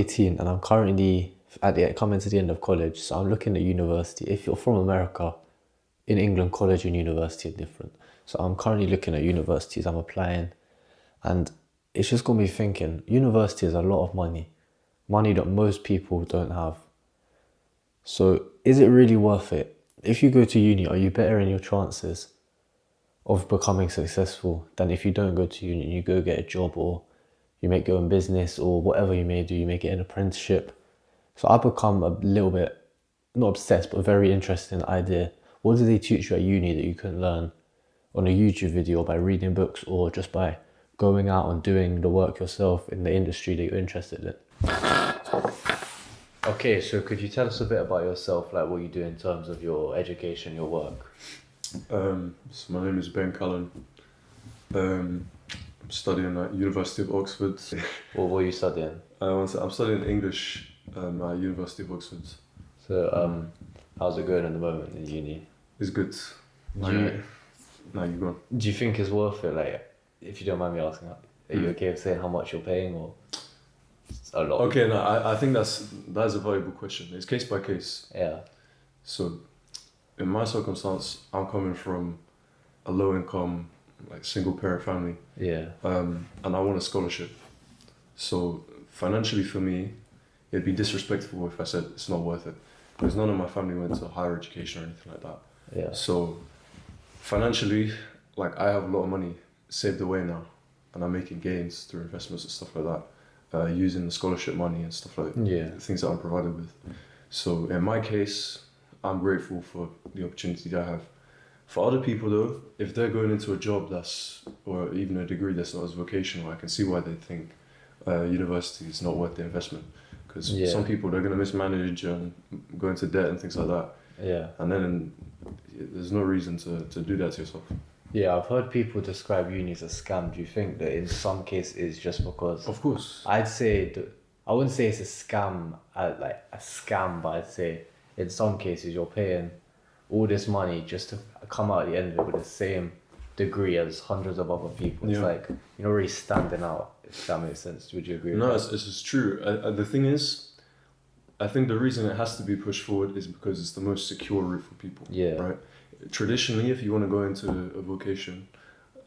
18 and I'm currently coming to the end of college, so I'm looking at university. If you're from America, in England, college and university are different. So I'm currently looking at universities, I'm applying, and it's just got me thinking, university is a lot of money that most people don't have. So is it really worth it? If you go to uni, are you better in your chances of becoming successful than if you don't go to uni and you go get a job, or you make your own business, or whatever you may do, you make it an apprenticeship? So I've become a little bit, not obsessed, but very interested in the idea. What do they teach you at uni that you couldn't learn on a YouTube video, or by reading books, or just by going out and doing the work yourself in the industry that you're interested in? Okay, so could you tell us a bit about yourself, like what you do in terms of your education, your work? So my name is Ben Cullen. I'm studying at University of Oxford. What were you studying? I'm studying English at University of Oxford. So, how's it going at the moment in uni? It's good. Do you, No, you go on. do you think it's worth it? Like, if you don't mind me asking, are you okay with saying how much you're paying, or it's a lot? Okay, no, I think that's a valuable question. It's case by case. Yeah. So, in my circumstance, I'm coming from a low income, like single parent family, Yeah. and I want a scholarship. So financially for me, it'd be disrespectful if I said it's not worth it, because none of my family went to higher education or anything like that. Yeah. So financially, like I have a lot of money saved away now, and I'm making gains through investments and stuff like that, using the scholarship money and stuff like Yeah. things that I'm provided with. So in my case, I'm grateful for the opportunity that I have. For other people though, if they're going into a job or even a degree that's not as vocational, I can see why they think university is not worth the investment. Because Yeah. some people, they're going to mismanage and go into debt and things like that. Yeah. And then there's no reason to do that to yourself. Yeah, I've heard people describe uni as a scam. Do you think that in some cases it's just because... Of course. I'd say, I wouldn't say it's a scam, like a scam, but I'd say in some cases you're paying all this money just to come out at the end of it with the same degree as hundreds of other people. It's Yeah. like, you're not really standing out, if that makes sense. Would you agree with No, that? it's true. The thing is, I think the reason it has to be pushed forward is because it's the most secure route for people. Yeah. Right? Traditionally, if you want to go into a vocation,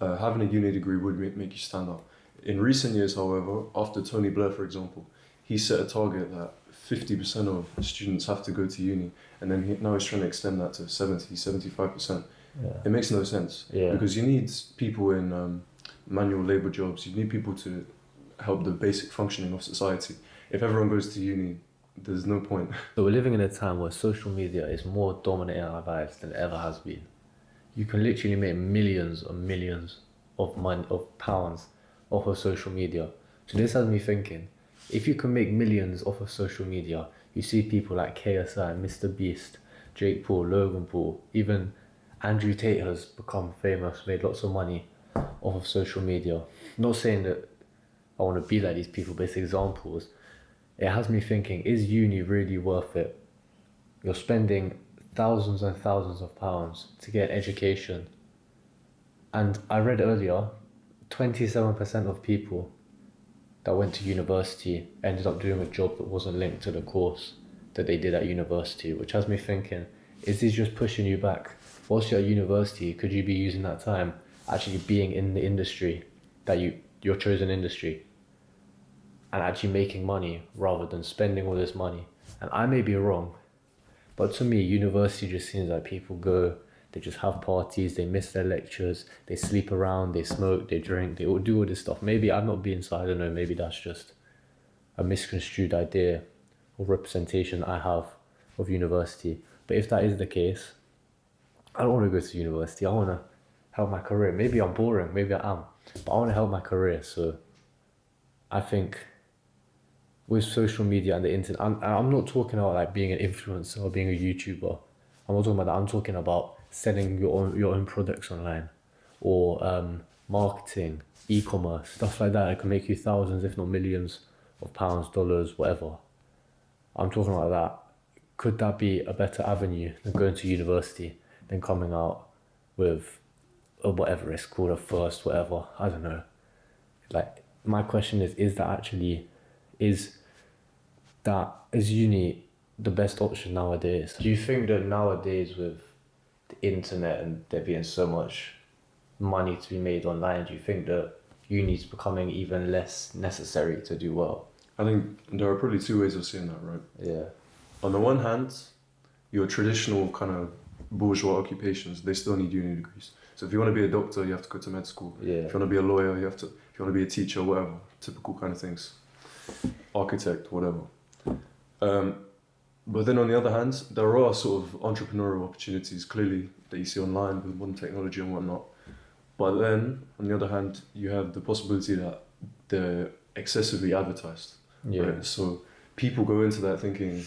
having a uni degree would make you stand out. In recent years, however, after Tony Blair, for example, he set a target that 50% of students have to go to uni, and then now he's trying to extend that to 75%. Yeah. It makes no sense. Yeah. Because you need people in manual labour jobs, you need people to help the basic functioning of society. If everyone goes to uni, there's no point. So we're living in a time where social media is more dominant in our lives than it ever has been. You can literally make millions and millions of pounds off of social media. So this has me thinking, if you can make millions off of social media, you see people like KSI, Mr. Beast, Jake Paul, Logan Paul, even Andrew Tate has become famous, made lots of money off of social media. Not saying that I want to be like these people, but it's examples. It has me thinking, is uni really worth it? You're spending thousands and thousands of pounds to get an education. And I read earlier, 27% of people that went to university ended up doing a job that wasn't linked to the course that they did at university, which has me thinking, is this just pushing you back? Whilst you're at university, could you be using that time actually being in the industry, your chosen industry, and actually making money rather than spending all this money? And I may be wrong, but to me, university just seems like people go, they just have parties, they miss their lectures, they sleep around, they smoke, they drink, they all do all this stuff. Maybe I'm not being so, I don't know, maybe that's just a misconstrued idea or representation I have of university. But if that is the case, I don't want to go to university. I want to help my career. Maybe I'm boring, maybe I am, but I want to help my career. So I think with social media and the internet, I'm not talking about like being an influencer or being a YouTuber. I'm not talking about that. I'm talking about selling your own products online, or marketing, e-commerce, stuff like that. It can make you thousands, if not millions of pounds, dollars, whatever. I'm talking about that. Could that be a better avenue than going to university, than coming out with whatever it's called, a first, whatever? I don't know. Like, my question is that actually, is that is uni the best option nowadays? Do you think that nowadays with the internet and there being so much money to be made online, do you think that uni is becoming even less necessary to do well? I think there are probably two ways of seeing that, right? Yeah. On the one hand, your traditional kind of bourgeois occupations, they still need uni degrees. So if you want to be a doctor, you have to go to med school. Yeah. If you want to be a lawyer, you have to. If you want to be a teacher, whatever, typical kind of things, architect, whatever. But then on the other hand, there are sort of entrepreneurial opportunities clearly that you see online with modern technology and whatnot. But then on the other hand, you have the possibility that they're excessively advertised. Yeah. Right? So people go into that thinking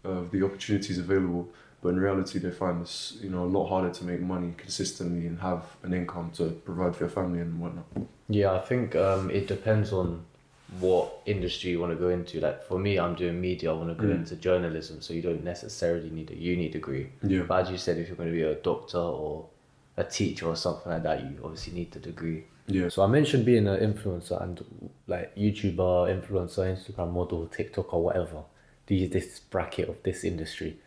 of the opportunities available, but in reality they find it's a lot harder to make money consistently and have an income to provide for your family and whatnot. Yeah, I think it depends on what industry you want to go into. Like for me, I'm doing media, I want to go into journalism, so you don't necessarily need a uni degree. Yeah. But as you said, if you're going to be a doctor or a teacher or something like that, you obviously need the degree. Yeah. So I mentioned being an influencer and like YouTuber, influencer, Instagram model, TikTok or whatever. This bracket of this industry.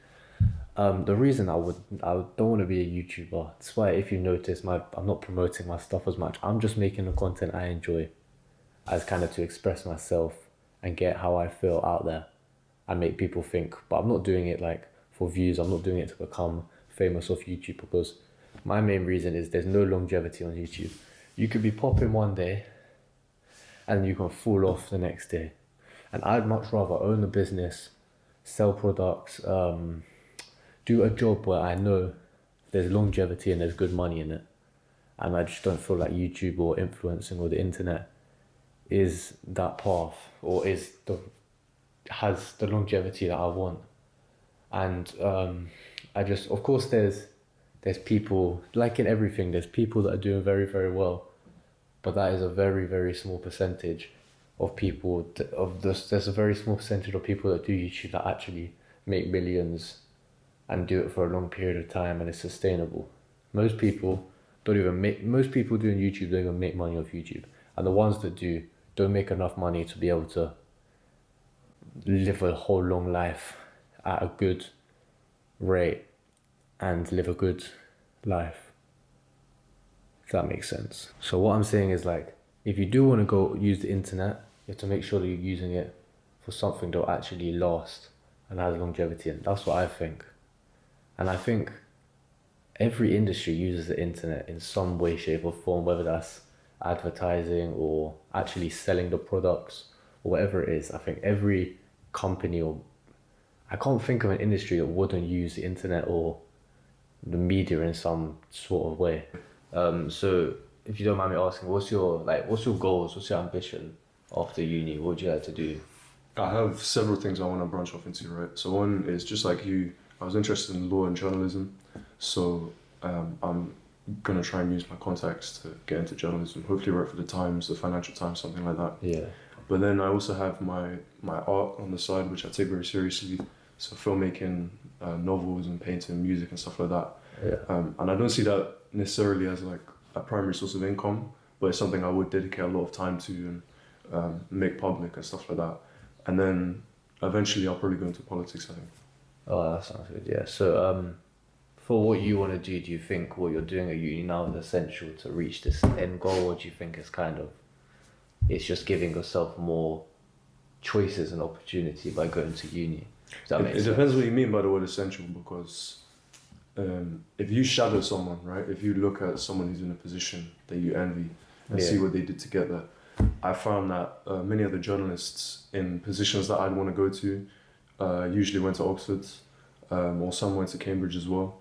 The reason I don't want to be a YouTuber, that's why if you notice I'm not promoting my stuff as much. I'm just making the content I enjoy as kind of to express myself and get how I feel out there and make people think. But I'm not doing it like for views. I'm not doing it to become famous off YouTube, because my main reason is there's no longevity on YouTube. You could be popping one day and you can fall off the next day. And I'd much rather own a business, sell products, do a job where I know there's longevity and there's good money in it. And I just don't feel like YouTube or influencing or the internet is that path, or has the longevity that I want. And I just, of course there's people, like in everything, there's people that are doing very, very well, but that is a very, very small percentage of people, there's a very small percentage of people that do YouTube that actually make millions and do it for a long period of time and it's sustainable. Most people doing YouTube don't even make money off YouTube. And the ones that do don't make enough money to be able to live a whole long life at a good rate and live a good life. If that makes sense. So what I'm saying is, like, if you do want to go use the internet, you have to make sure that you're using it for something that will actually last and has longevity. And that's what I think. And I think every industry uses the internet in some way, shape or form, whether that's advertising or actually selling the products or whatever it is. I think every company, or I can't think of an industry that wouldn't use the internet or the media in some sort of way. So if you don't mind me asking, what's your goals, what's your ambition after uni? What would you like to do? I have several things I want to branch off into, right? So one is just like you, I was interested in law and journalism, so I'm gonna try and use my contacts to get into journalism. Hopefully, work for the Times, the Financial Times, something like that. Yeah. But then I also have my art on the side, which I take very seriously. So filmmaking, novels and painting, music and stuff like that. Yeah. And I don't see that necessarily as like a primary source of income, but it's something I would dedicate a lot of time to and make public and stuff like that. And then eventually I'll probably go into politics, I think. Oh, that sounds good. Yeah. So for what you want to do you think what you're doing at uni now is essential to reach this end goal, or do you think it's just giving yourself more choices and opportunity by going to uni? Does that make sense? It depends what you mean by the word essential, because if you shadow someone, right? If you look at someone who's in a position that you envy and see what they did to get there, I found that many of the journalists in positions that I'd want to go to usually went to Oxford, or some went to Cambridge as well.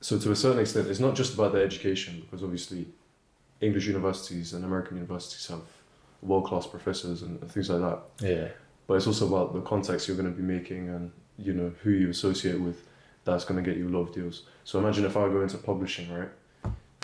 So to a certain extent, it's not just about their education, because obviously English universities and American universities have world-class professors and things like that. Yeah. But it's also about the contacts you're going to be making and, who you associate with. That's going to get you a lot of deals. So imagine if I go into publishing, right?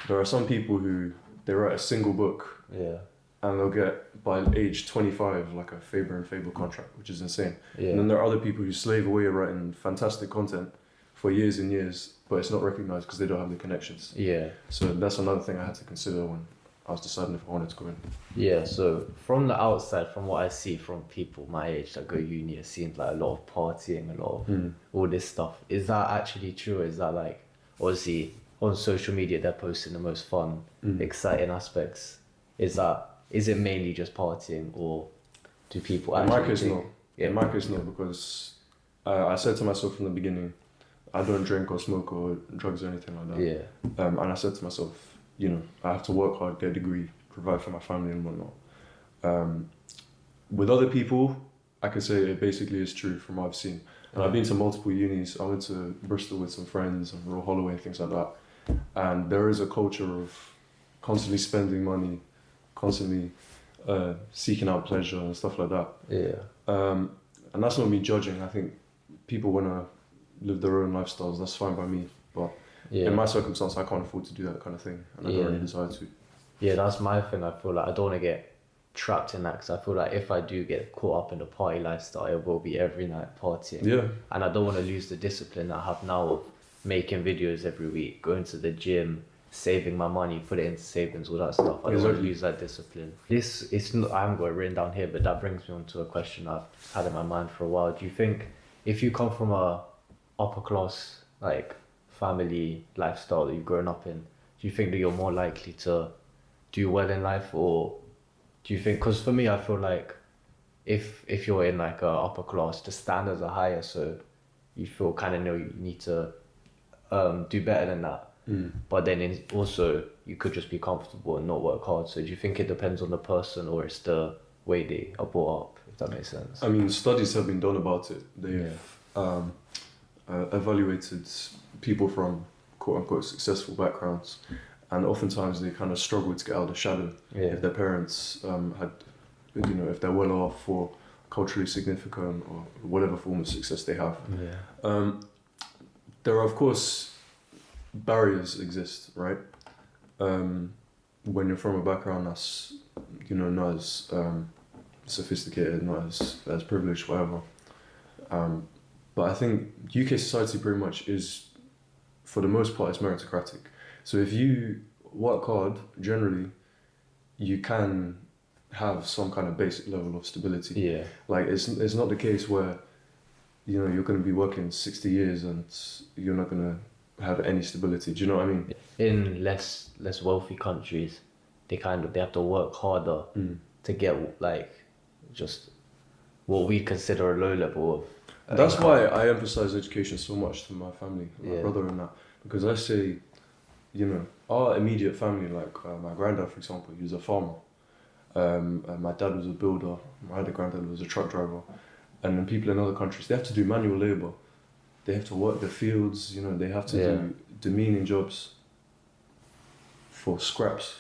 There are some people who, they write a single book. Yeah. And they'll get, by age 25, like a Faber and Faber contract, which is insane. Yeah. And then there are other people who slave away writing fantastic content for years and years, but it's not recognized because they don't have the connections. Yeah. So that's another thing I had to consider when I was deciding if I wanted to go in. Yeah, so from the outside, from what I see from people my age that go uni, it seems like a lot of partying, a lot of all this stuff. Is that actually true? Is that like, obviously on social media they're posting the most fun, exciting aspects. Is it mainly just partying, or do people In actually my case, think- no. Yeah. In my case, no, because I said to myself from the beginning, I don't drink or smoke or drugs or anything like that. Yeah, And I said to myself, I have to work hard, get a degree, provide for my family and whatnot. With other people, I could say it basically is true from what I've seen. And I've been to multiple unis. I went to Bristol with some friends and Royal Holloway, things like that. And there is a culture of constantly spending money, constantly seeking out pleasure and stuff like that. yeah, And that's not me judging. I think people want to live their own lifestyles. That's fine by me. But yeah. in my circumstance, I can't afford to do that kind of thing. And I don't Yeah. really desire to. Yeah, that's my thing. I feel like I don't want to get trapped in that, because I feel like if I do get caught up in the party lifestyle, it will be every night partying. Yeah. And I don't want to lose the discipline that I have now of making videos every week, going to the gym, saving my money, put it into savings, all that stuff. I don't want to Exactly. lose that discipline. It's not, I haven't got it written down here, but that brings me on to a question I've had in my mind for a while. Do you think if you come from a upper class, like, family lifestyle that you've grown up in, do you think that you're more likely to do well in life? Or do you think, because for me I feel like if you're in like a upper class, the standards are higher, so you feel kind of know you need to do better than that. But then also you could just be comfortable and not work hard. So do you think it depends on the person, or it's the way they are brought up, if that makes sense? I mean, studies have been done about it. They've evaluated people from quote unquote successful backgrounds, and oftentimes they kind of struggle to get out of the shadow if their parents had, if they're well off or culturally significant or whatever form of success they have. There are, of course, barriers exist, right? When you're from a background that's, not as sophisticated, not as privileged, whatever. But I think UK society pretty much is, for the most part, is meritocratic. So if you work hard, generally, you can have some kind of basic level of stability. Yeah. Like it's not the case where, you're going to be working 60 years and you're not going to have any stability. Do you know what I mean? In less wealthy countries, they have to work harder to get like just what we consider a low level of. That's why I emphasize education so much to my family, my brother and that, because I say, our immediate family, like my granddad, for example, he was a farmer. My dad was a builder. My other granddad was a truck driver. And then people in other countries, they have to do manual labor. They have to work the fields, they have to do demeaning jobs for scraps.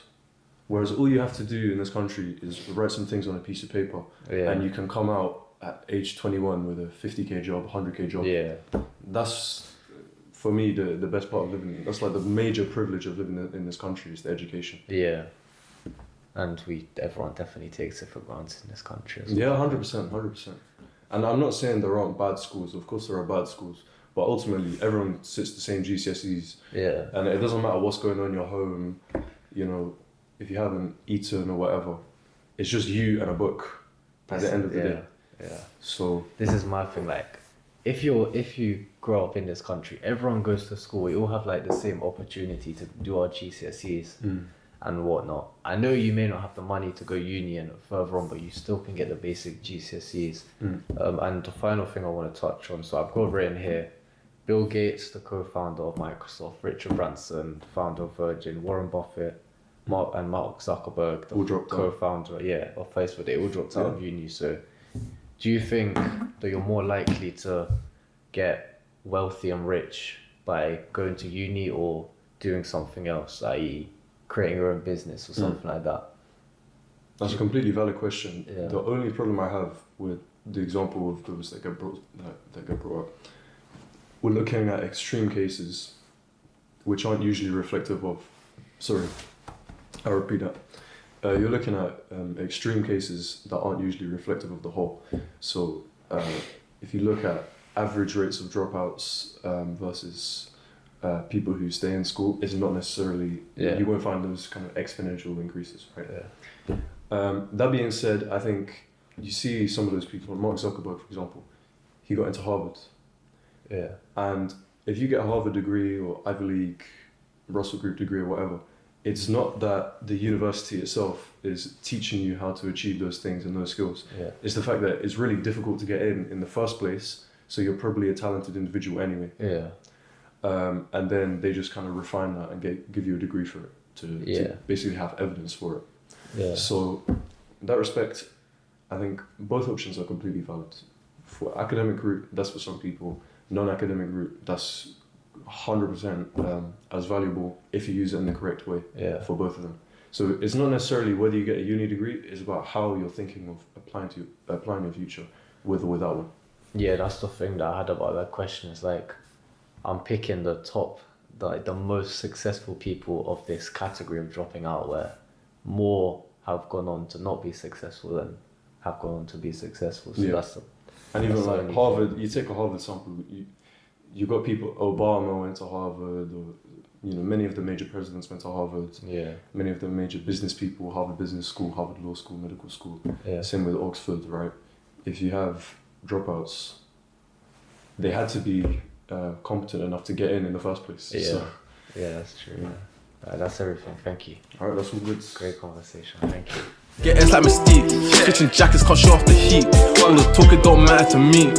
Whereas all you have to do in this country is write some things on a piece of paper, and you can come out at age 21 with a 50k job, 100k job. Yeah. That's, for me, the best part of living. That's like the major privilege of living in this country is the education. Yeah. And everyone definitely takes it for granted in this country as well. Yeah, 100%. And I'm not saying there aren't bad schools. Of course there are bad schools. But ultimately, everyone sits the same GCSEs. Yeah. And it doesn't matter what's going on in your home, if you haven't eaten or whatever. It's just you and a book at the end of the day. Yeah. So This is my thing, like, if you grow up in this country, everyone goes to school, we all have like the same opportunity to do our GCSEs and whatnot. I know you may not have the money to go uni and further on, but you still can get the basic GCSEs. And the final thing I want to touch on, so I've got written here, Bill Gates, the co-founder of Microsoft, Richard Branson, founder of Virgin, Warren Buffett, Mark Zuckerberg, the All dropped out. co-founder of Facebook, they all dropped out of uni. So do you think that you're more likely to get wealthy and rich by going to uni or doing something else, i.e. creating your own business or something like that? that's a completely valid question. Yeah. The only problem I have with the example of those that get brought up, we're looking at extreme cases which aren't usually reflective of, I'll repeat that. You're looking at extreme cases that aren't usually reflective of the whole. So if you look at average rates of dropouts versus people who stay in school is not necessarily, Yeah. you won't find those kind of exponential increases, right? Yeah. That being said, I think you see some of those people, Mark Zuckerberg, for example, he got into Harvard. Yeah. And if you get a Harvard degree or Ivy League, Russell Group degree or whatever, it's not that the university itself is teaching you how to achieve those things and those skills. Yeah. It's the fact that it's really difficult to get in the first place, so you're probably a talented individual anyway. Yeah. And then they just kind of refine that and give you a degree for it to basically have evidence for it. Yeah. So in that respect, I think both options are completely valid. For academic route, that's for some people. Non-academic route, that's 100% as valuable if you use it in the correct way for both of them. So it's not necessarily whether you get a uni degree, it's about how you're thinking of applying your future with or without one. Yeah, that's the thing that I had about that question. It's like, I'm picking the top, the most successful people of this category of dropping out, where more have gone on to not be successful than have gone on to be successful. So that's the, and even that's the like only Harvard, thing. you take a Harvard sample, you got people, Obama went to Harvard, or many of the major presidents went to Harvard. Yeah. Many of the major business people, Harvard Business School, Harvard Law School, medical school. Yeah. Same with Oxford, right? If you have dropouts, they had to be competent enough to get in the first place. Yeah. So, Yeah, that's true. That's everything. Thank you. all right, that's all good. Great conversation. Thank you. Yeah, it's like Mystique. Switching jackets can't show off the heat. All the talking don't matter to me.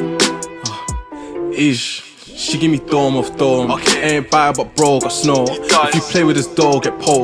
Ish. She give me dome off dome. Ain't bad but bro got snow. If you play with this dough, get pole.